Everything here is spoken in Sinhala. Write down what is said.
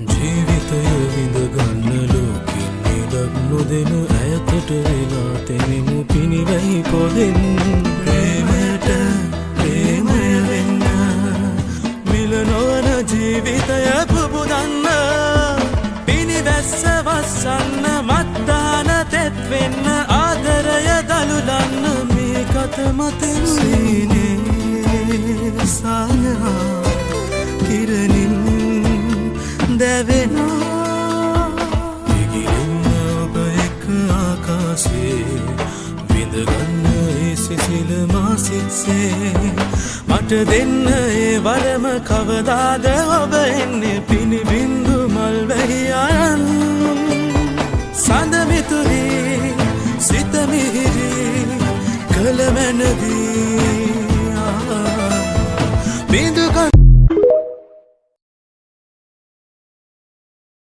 ජීවිතය විඳගන්න ලෝකින් නිදක් නොදෙන ඇයතට වෙලා තෙමෙමු පිණිවැහි පොදෙන් ප්‍රේමයට ප්‍රේමය වෙන්න මිල නොවන ජීවිතය පුබුදන්න පිණිවැස්ස වස්සන්න මත්දාන තෙත් වෙන්න ආදරය දළුලන්න මේ කත මතෙන් සීනේ සායහා කිරණින් දැවෙනා ඉගිලෙන්න ඔබ එක්ක ආකාශේ විඳගන්න ඒ සිසිල මාසිත්සේ මට දෙන්න ඒ වරම කවදාද ඔබ එන්නේ පිණිබින්